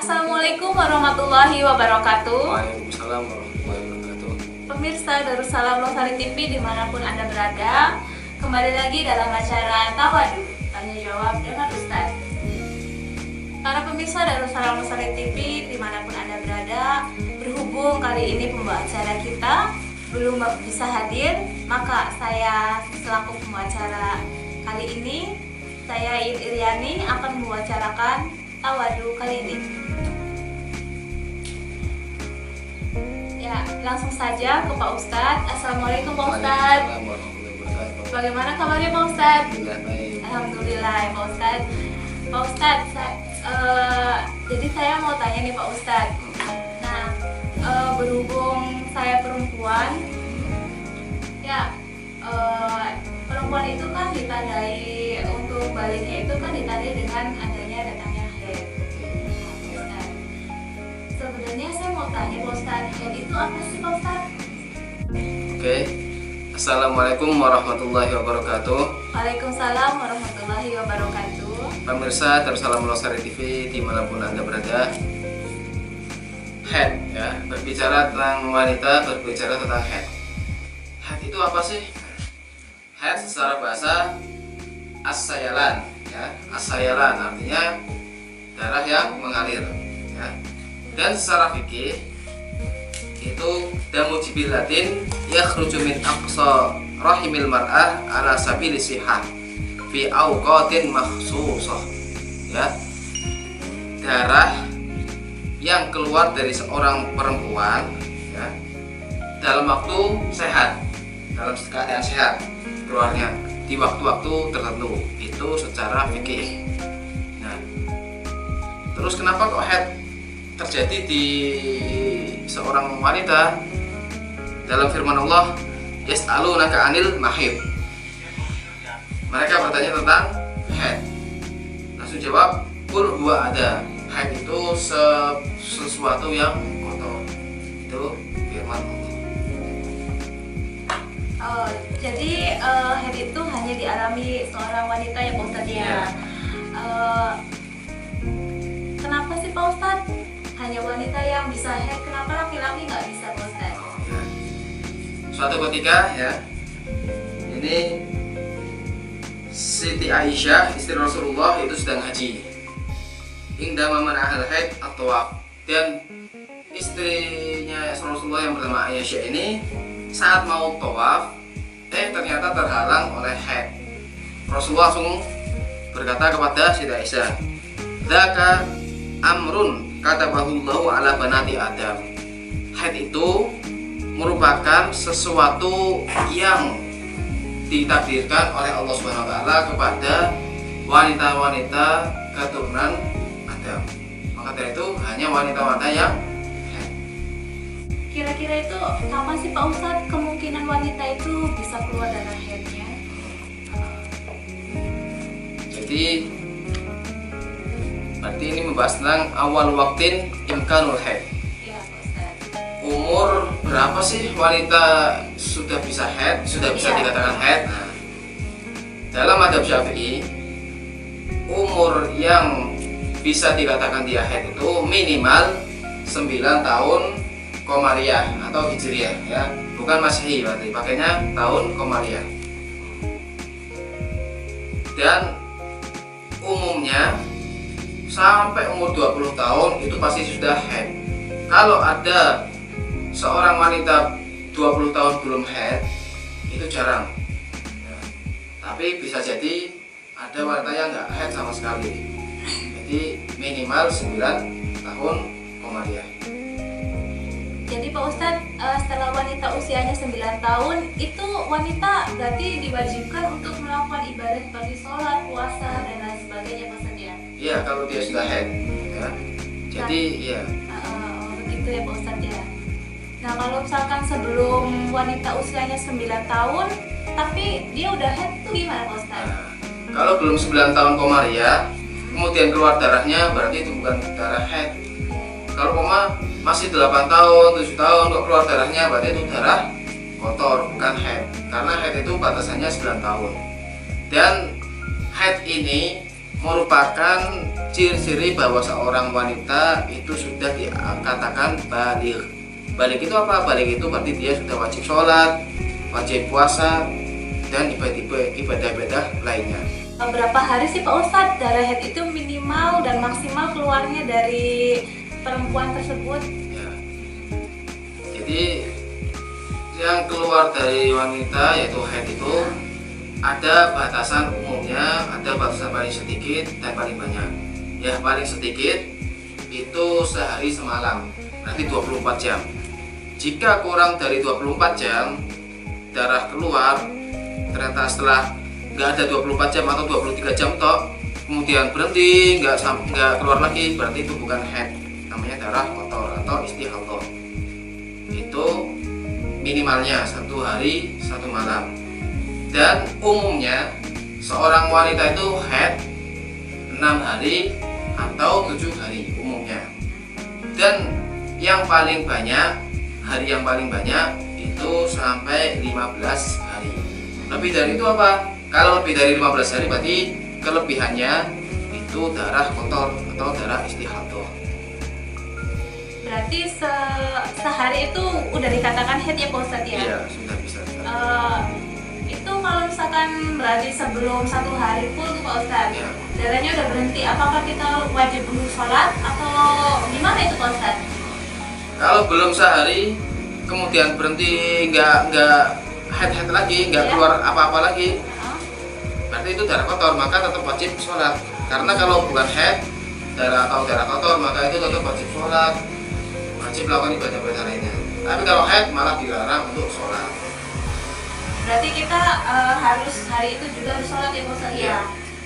Assalamualaikum warahmatullahi wabarakatuh. Waalaikumsalam warahmatullahi wabarakatuh. Pemirsa Darussalam Losari TV dimanapun Anda berada, kembali lagi dalam acara Tawadu Tanya Jawab dengan Ustadz. Para pemirsa Darussalam Losari TV dimanapun Anda berada, berhubung kali ini pembawa acara kita belum bisa hadir, maka saya selaku pembawa acara kali ini, saya Iryani akan mewacarakan Tawadu kali ini. Ya, langsung saja ke Pak Ustadz. Assalamualaikum Pak Ustadz. Waalaikumsalam warahmatullahi wabarakatuh. Bagaimana kabarnya Pak Ustadz? Alhamdulillah baik. Alhamdulillah ya Pak Ustadz. Pak Ustadz, jadi saya mau tanya nih Pak Ustadz. Nah, berhubung saya perempuan, ya perempuan itu kan ditandai untuk baliknya itu kan ditandai dengan adanya datangnya haid. Ustadz, sebenarnya saya mau tanya Pak Ustadz, haid itu apa sih Pak Ustadz? Oke. Assalamualaikum warahmatullahi wabarakatuh. Waalaikumsalam warahmatullahi wabarakatuh. Pemirsa Darussalam Losari TV dimanapun Anda berada. Haid ya, berbicara tentang wanita, berbicara tentang haid. Haid itu apa sih? Haid secara bahasa as-sayalan ya. As-sayalan artinya darah yang mengalir ya. Dan secara fikih itu damu jibilatin yakhruju min aqsa rahimil mar'ah ala sabili sihah fi awqatin makhsusah ya. Darah yang keluar dari seorang perempuan ya, dalam waktu sehat, dalam keadaan sehat keluarnya di waktu-waktu tertentu, itu secara fikih. Nah, terus kenapa kok haid terjadi di seorang wanita? Dalam firman Allah, yas'alunaka 'anil mahid. Mereka bertanya tentang haid. Langsung jawab, qul huwa ada. Haid itu sesuatu yang kotor. Itu firman Allah. Oh, jadi haid itu hanya dialami seorang wanita ya Pak Ustadz ya. Ya. Kenapa sih Pak Ustadz hanya wanita yang bisa haid? Kenapa laki-laki nggak bisa Pak Ustadz? Oh, ya. Suatu ketika ya, ini Siti Aisyah istri Rasulullah itu sedang haji. Hingga memanahal haid atau dan istrinya Rasulullah yang bernama Aisyah ini saat mau tawaf ternyata terhalang oleh haid. Rasulullah langsung berkata kepada Siti Aisyah, "Dzaka amrun katabahullahu ala banati Adam." Haid itu merupakan sesuatu yang ditakdirkan oleh Allah Subhanahu wa taala kepada wanita-wanita keturunan Adam. Maka dari itu hanya wanita-wanita yang haid. Kira-kira itu kapan sih Pak Ustadz kemungkinan wanita itu bisa keluar darah haidnya? Jadi berarti ini membahas tentang awal waktin imkanul haid. Iya Pak Ustadz. Umur berapa sih wanita sudah bisa haid, sudah bisa Iya. dikatakan haid? Nah, dalam madzhab Syafi'i, umur yang bisa dikatakan dia haid itu minimal 9 tahun Komariah atau Hijriah ya, bukan Masehi, berarti pakainya tahun Komariah. Dan umumnya sampai umur 20 tahun itu pasti sudah haid. Kalau ada seorang wanita 20 tahun belum haid, itu jarang ya. Tapi bisa jadi ada wanita yang nggak haid sama sekali. Jadi minimal 9 tahun Komariah. Jadi Pak Ustadz, setelah wanita usianya 9 tahun, itu wanita berarti diwajibkan untuk melakukan ibadah seperti sholat, puasa, dan lain sebagainya Pak Ustadz ya? Iya, kalau dia sudah haid ya. Jadi iya. Begitu ya Pak Ustadz ya. Nah kalau misalkan sebelum wanita usianya 9 tahun, tapi dia udah haid itu gimana Pak Ustadz? Nah, kalau belum 9 tahun Komariah, kemudian keluar darahnya, berarti itu bukan darah haid. Kalau masih 8 tahun, 7 tahun kok keluar darahnya, berarti itu darah kotor, bukan haid. Karena haid itu batasannya 9 tahun. Dan haid ini merupakan ciri-ciri bahwa seorang wanita itu sudah dikatakan baligh. Baligh itu apa? Baligh itu berarti dia sudah wajib sholat, wajib puasa, dan ibadah-ibadah lainnya. Berapa hari sih Pak Ustadz darah haid itu minimal dan maksimal keluarnya dari perempuan tersebut? Ya. Jadi yang keluar dari wanita yaitu haid itu ada batasan umumnya, ada batasan paling sedikit dan paling banyak. Ya paling sedikit itu sehari semalam, berarti 24 jam. Jika kurang dari 24 jam darah keluar, ternyata setelah nggak ada 24 jam atau 23 jam toh, kemudian berhenti nggak keluar lagi, berarti itu bukan haid, namanya darah kotor atau istihadah. Itu minimalnya 1 hari 1 malam. Dan umumnya seorang wanita itu haid 6 hari atau 7 hari umumnya. Dan yang paling banyak, hari yang paling banyak itu sampai 15 hari. Lebih dari itu apa? Kalau lebih dari 15 hari berarti kelebihannya itu darah kotor atau darah istihadah. Berarti sehari itu udah dikatakan haid ya Pak Ustadz ya? Iya, sudah bisa. Itu kalau misalkan berarti sebelum 1 hari full tuh Pak Ustadz, Ya. darahnya udah berhenti, apakah kita wajib dulu sholat atau gimana itu Pak Ustadz? Kalau belum sehari kemudian berhenti nggak haid lagi, nggak Ya. keluar apa-apa lagi, berarti itu darah kotor, maka tetap wajib sholat. Karena kalau bukan haid, darah kotor, maka itu tetap wajib sholat, wajib melakukan ibadah-ibadah lainnya. Tapi kalau haid malah dilarang untuk sholat. Berarti kita harus hari itu juga harus sholat ya Pak Ustadz ya? Iya.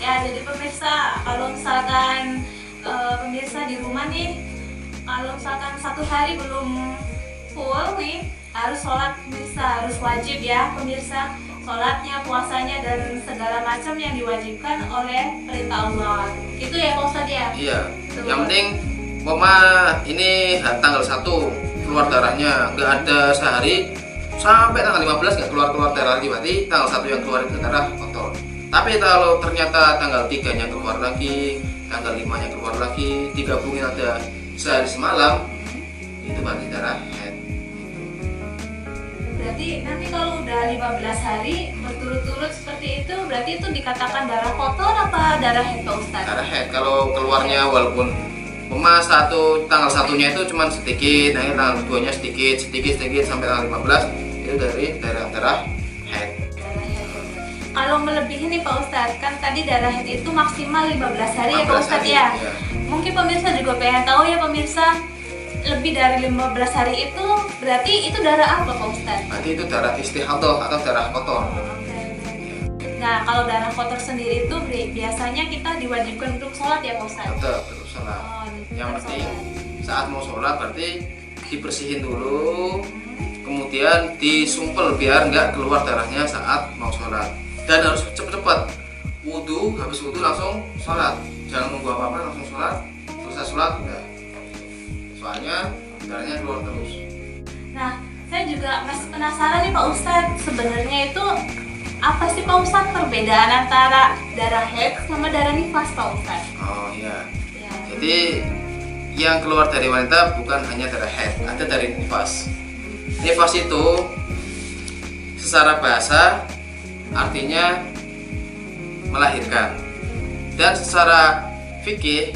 Ya, jadi pemirsa, kalau misalkan pemirsa di rumah nih, kalau misalkan 1 hari belum full nih, harus sholat pemirsa, harus wajib ya pemirsa, sholatnya, puasanya, dan segala macam yang diwajibkan oleh perintah Allah. Itu ya Pak Ustadz ya? Iya. Betul. Yang penting Mama ini tanggal 1 keluar darahnya, nggak ada sehari sampai tanggal 15 nggak keluar darah lagi, berarti tanggal 1 yang keluar itu darah kotor. Tapi kalau ternyata tanggal 3-nya keluar lagi, tanggal 5-nya keluar lagi, digabungin ada sehari semalam, itu berarti darah haid. Berarti nanti kalau udah 15 hari berturut-turut seperti itu, berarti itu dikatakan darah kotor apa darah haid Pak Ustadz? Darah haid kalau keluarnya walaupun tanggal 1-nya itu cuma sedikit, nanti tanggal 2-nya sedikit sampai tanggal 15 itu dari darah haid. Kalau melebihi nih Pak Ustadz, kan tadi darah haid itu maksimal 15 hari ya Pak 15 Ustadz hari, ya? ya. Mungkin pemirsa juga pengen tahu ya pemirsa, lebih dari 15 hari itu berarti itu darah apa Pak Ustadz? Berarti itu darah istihadah atau darah kotor. Nah, kalau darah kotor sendiri itu biasanya kita diwajibkan untuk sholat ya Pak Ustadz? Tetap sholat. Oh, Yang tetap penting sholat. saat mau sholat berarti dibersihin dulu, kemudian disumpel biar nggak keluar darahnya saat mau sholat. Dan harus cepet-cepet wudhu, habis wudhu langsung sholat, jangan nunggu apa-apa, langsung sholat, selesai sholat udah, soalnya darahnya keluar terus. Nah, saya juga masih penasaran nih Pak Ustadz, sebenarnya itu apa sih Pak Ustadz perbedaan antara darah haid sama darah nifas Pak Ustadz? Oh iya, Ya. jadi yang keluar dari wanita bukan hanya darah haid, ada dari nifas. Nifas itu secara bahasa artinya melahirkan, dan secara fikih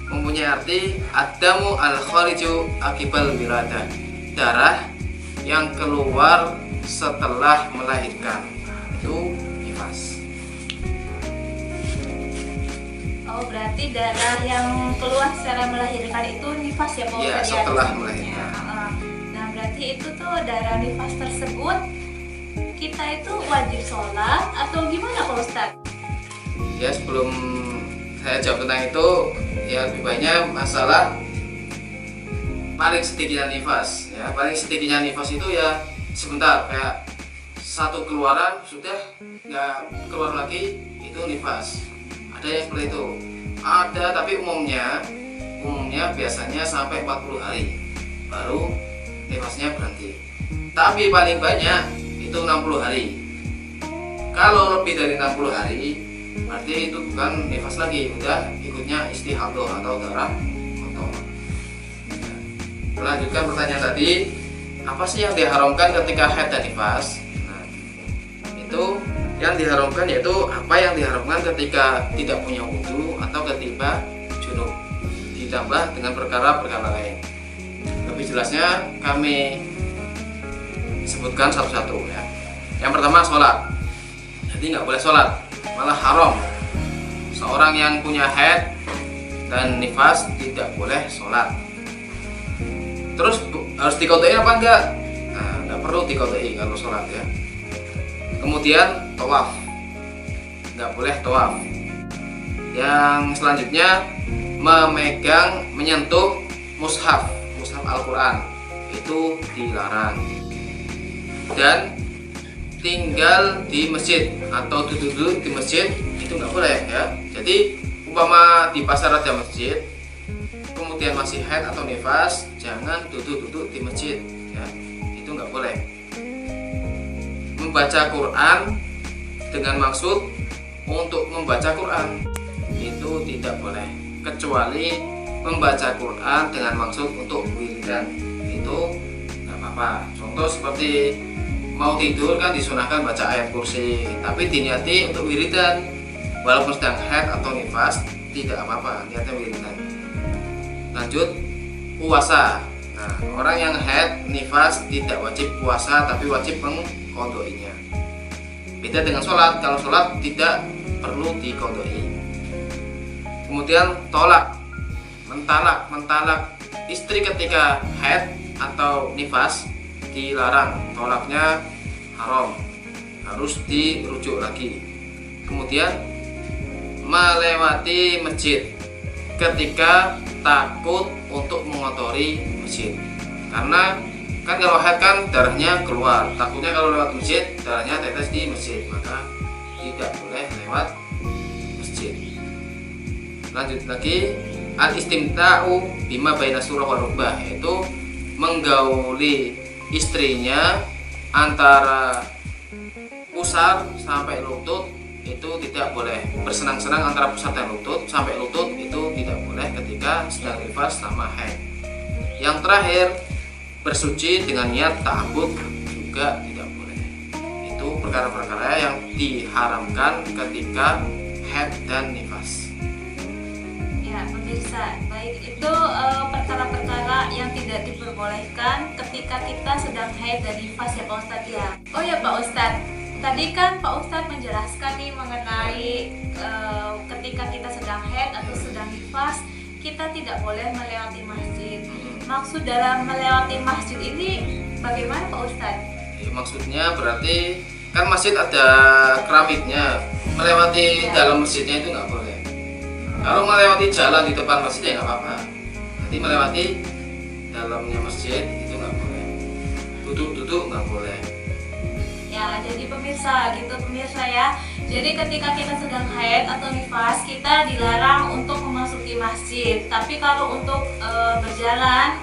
mempunyai arti adamu al-khariju akibal wiladah, darah yang keluar setelah melahirkan, itu nifas. Oh, berarti darah yang keluar secara melahirkan itu nifas ya Pak Iya, Ustadz? setelah Ya? melahirkan. Ya, nah, berarti itu tuh darah nifas tersebut kita itu wajib sholat atau gimana Pak Ustadz? Ya, sebelum saya jawab tentang itu, ya lebih banyak masalah paling sedikitnya nifas. Ya, paling sedikitnya nifas itu ya sebentar, kayak satu keluaran sudah nggak keluar lagi, itu nifas. Ada yang seperti itu, ada, tapi umumnya biasanya sampai 40 hari baru nifasnya berhenti. Tapi paling banyak itu 60 hari. Kalau lebih dari 60 hari berarti itu bukan nifas lagi, udah ikutnya istihadah atau darah kotor. Melanjutkan pertanyaan tadi, apa sih yang diharamkan ketika haid dan nifas? Nah, itu yang diharamkan yaitu apa yang diharamkan ketika tidak punya wudhu atau ketika junub, ditambah dengan perkara-perkara lain. Lebih jelasnya kami sebutkan satu-satu ya. Yang pertama sholat, jadi nggak boleh sholat, malah haram. Seorang yang punya haid dan nifas tidak boleh sholat. Terus harus dikodoi apa enggak? Nah, nggak perlu dikodoi kalau sholat ya. Kemudian tawaf, nggak boleh tawaf. Yang selanjutnya menyentuh mushaf Al-Quran itu dilarang. Dan tinggal di masjid atau duduk di masjid itu nggak boleh ya. Jadi umpama di pasar ada masjid, kemudian masih haid atau nifas, jangan duduk di masjid ya, itu nggak boleh. Membaca Quran dengan maksud untuk membaca Quran itu tidak boleh, kecuali membaca Quran dengan maksud untuk wiridan, itu nggak apa-apa. Contoh seperti mau tidur kan disunahkan baca ayat kursi, tapi diniati untuk wiridan, walaupun sedang haid atau nifas tidak apa-apa, niatnya wiridan. Lanjut, puasa. Nah, orang yang haid nifas tidak wajib puasa, tapi wajib mengqodhoinya. Beda dengan sholat, kalau sholat tidak perlu diqodhoi. Kemudian mentalak istri ketika haid atau nifas dilarang, tolaknya haram, harus dirujuk lagi. Kemudian melewati masjid ketika takut untuk mengotori masjid, karena kan kalau haid kan darahnya keluar, takutnya kalau lewat masjid darahnya tetes di masjid, maka tidak boleh lewat masjid. Lanjut lagi, al-istimta'u bima baina surah wa rukbah, yaitu menggauli istrinya antara pusar sampai lutut, itu tidak boleh. Bersenang-senang antara pusar dan lutut sampai lutut itu tidak boleh ketika sedang nifas sama haid. Yang terakhir, bersuci dengan niat ta'abbud juga tidak boleh. Itu perkara-perkara yang diharamkan ketika haid dan nifas. Ya, pemirsa, baik itu perkara-perkara yang tidak diperbolehkan ketika kita sedang haid dan nifas ya Pak Ustadz ya. Oh ya Pak Ustadz, tadi kan Pak Ustadz menjelaskan nih mengenai ketika kita sedang haid atau sedang nifas kita tidak boleh melewati masjid. Maksud dalam melewati masjid ini bagaimana Pak Ustadz? Ya, maksudnya berarti kan masjid ada keramiknya, melewati dalam masjidnya itu nggak boleh. Kalau melewati jalan di depan masjid ya nggak apa-apa. Nanti melewati dalamnya masjid itu nggak boleh. Duduk nggak boleh. Ya, jadi pemirsa gitu pemirsa ya. Jadi ketika kita sedang haid atau nifas kita dilarang untuk memasuki masjid. Tapi kalau untuk berjalan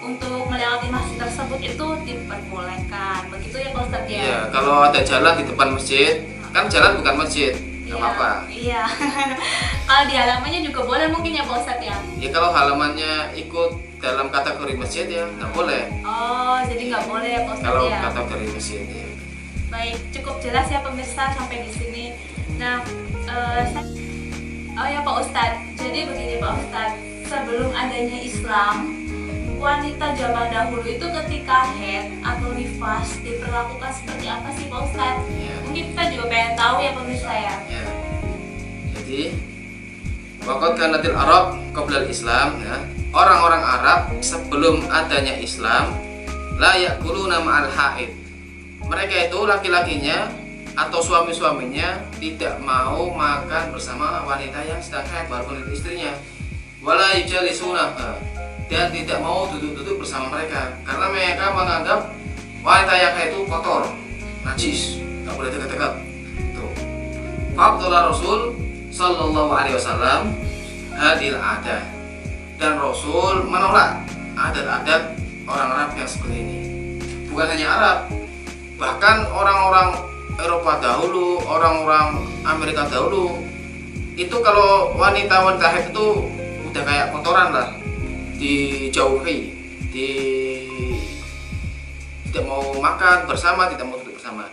untuk melewati masjid tersebut itu diperbolehkan. Begitu ya Pak Ustadz ya? Iya, kalau ada jalan di depan masjid, kan jalan bukan masjid. Nggak apa-apa. Iya. Kalau di halamannya juga boleh mungkin ya Pak Ustadz ya? Ya kalau halamannya ikut dalam kategori masjid ya nggak boleh. Oh, jadi nggak boleh ya Pak Ustadz Kalau ya? kategori masjid ya. Baik, cukup jelas ya pemirsa sampai di sini. Nah, oh ya Pak Ustadz, jadi begini Pak Ustadz, sebelum adanya Islam, wanita zaman dahulu itu ketika haid atau nifas diperlakukan seperti apa sih Pak Ustadz? Ya. Mungkin kita juga pengen tahu ya pemirsa ya. Ya. Jadi waqad kanatil Arab qabla Islam ya. Orang-orang Arab sebelum adanya Islam la yaquluna ma'al haid. Mereka itu laki-lakinya atau suami-suaminya tidak mau makan bersama wanita yang sedang haid walaupun itu istrinya. Wala yujalisuna, dan tidak mau duduk-duduk bersama mereka karena mereka menganggap wanita yang haid itu kotor, najis, nggak boleh dekat-dekat. Tuh. Faqala Rasul sallallahu alaihi wasallam hadil adat, dan Rasul menolak adat-adat orang Arab yang seperti ini. Bukan hanya Arab, bahkan orang-orang Eropa dahulu, orang-orang Amerika dahulu itu kalau wanita-wanita haid itu udah kayak kotoran lah, dijauhi, tidak mau makan bersama, tidak mau duduk bersama.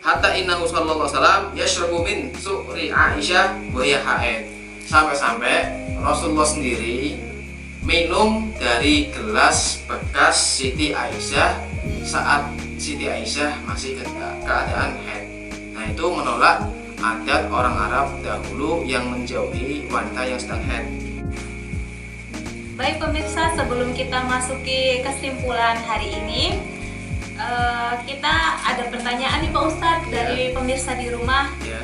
Hatta innahu sallallahu alaihi wasallam yashrabu min su'ri Aisyah wa hiya haid. Sampai-sampai Rasulullah sendiri minum dari gelas bekas Siti Aisyah saat Siti Aisyah masih keadaan haid. Nah, itu menolak adat orang Arab dahulu yang menjauhi wanita yang sedang haid. Baik pemirsa, sebelum kita masuki kesimpulan hari ini, kita ada pertanyaan nih Pak Ustadz dari pemirsa di rumah. Ya.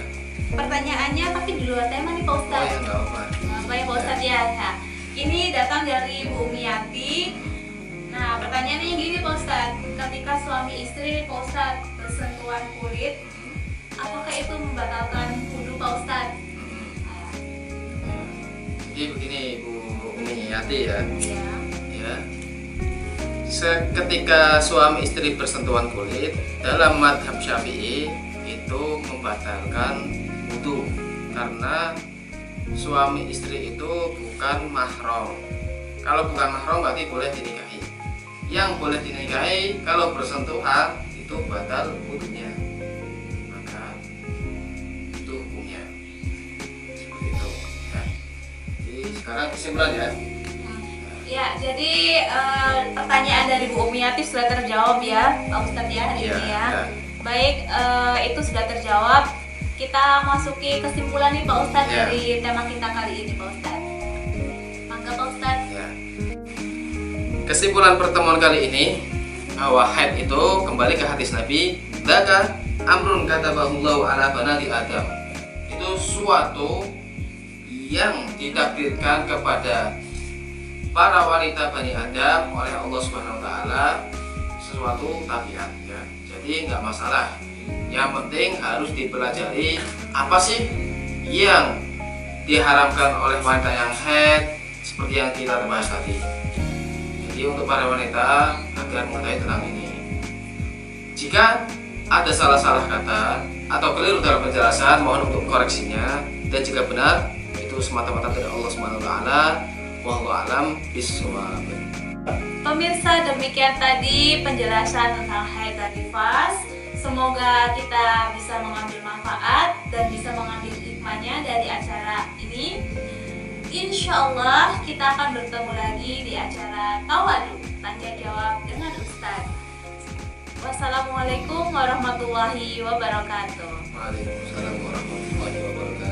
Pertanyaannya tapi di luar tema nih Pak Oh Ustadz. ya, nggak apa. Baik Pak Ustadz ya. Nah, ini datang dari Bu Miati. Nah, pertanyaannya gini Pak Ustadz, ketika suami istri Pak Ustadz bersentuhan kulit, apakah itu membatalkan wudu Pak Ustadz? Jadi begini Bu Miati ya. Ya. Ya. Ketika suami istri bersentuhan kulit, dalam madhab Syafi'i itu membatalkan wudu karena suami istri itu bukan mahram. Kalau bukan mahram berarti boleh dinikahi. Yang boleh dinikahi kalau bersentuhan itu batal wudunya. Maka itu hukumnya seperti itu. Ya. Jadi sekarang kesimpulan ya. Ya, jadi pertanyaan dari Bu Umiati sudah terjawab ya, Pak Ustadz ya hari ini ya. Baik, itu sudah terjawab. Kita masuki kesimpulan nih Pak Ustadz dari tema kita kali ini Pak Ustadz. Mangga Pak Ustadz. Ya. Kesimpulan pertemuan kali ini bahwa haid itu kembali ke hadis Nabi, "Dzaka amrun katabahullahu ala banati Adam." Itu suatu yang ditakdirkan kepada para wanita Bani Adam oleh Allah Subhanahu wa taala, sesuatu tabiat ya. Jadi nggak masalah. Yang penting harus dipelajari apa sih yang diharamkan oleh wanita yang haid seperti yang kita bahas tadi. Jadi untuk para wanita agar mengetahui tentang ini. Jika ada salah-salah kata atau keliru dalam penjelasan, mohon untuk koreksinya, dan jika benar itu semata-mata dari Allah Subhanahu wa taala. Wallahu a'lam bishawab. Pemirsa, demikian tadi penjelasan tentang haid dan nifas. Semoga kita bisa mengambil manfaat dan bisa mengambil hikmahnya dari acara ini. Insya Allah kita akan bertemu lagi di acara Tawadu Tanya Jawab dengan Ustadz. Wassalamualaikum warahmatullahi wabarakatuh. Waalaikumsalam warahmatullahi wabarakatuh.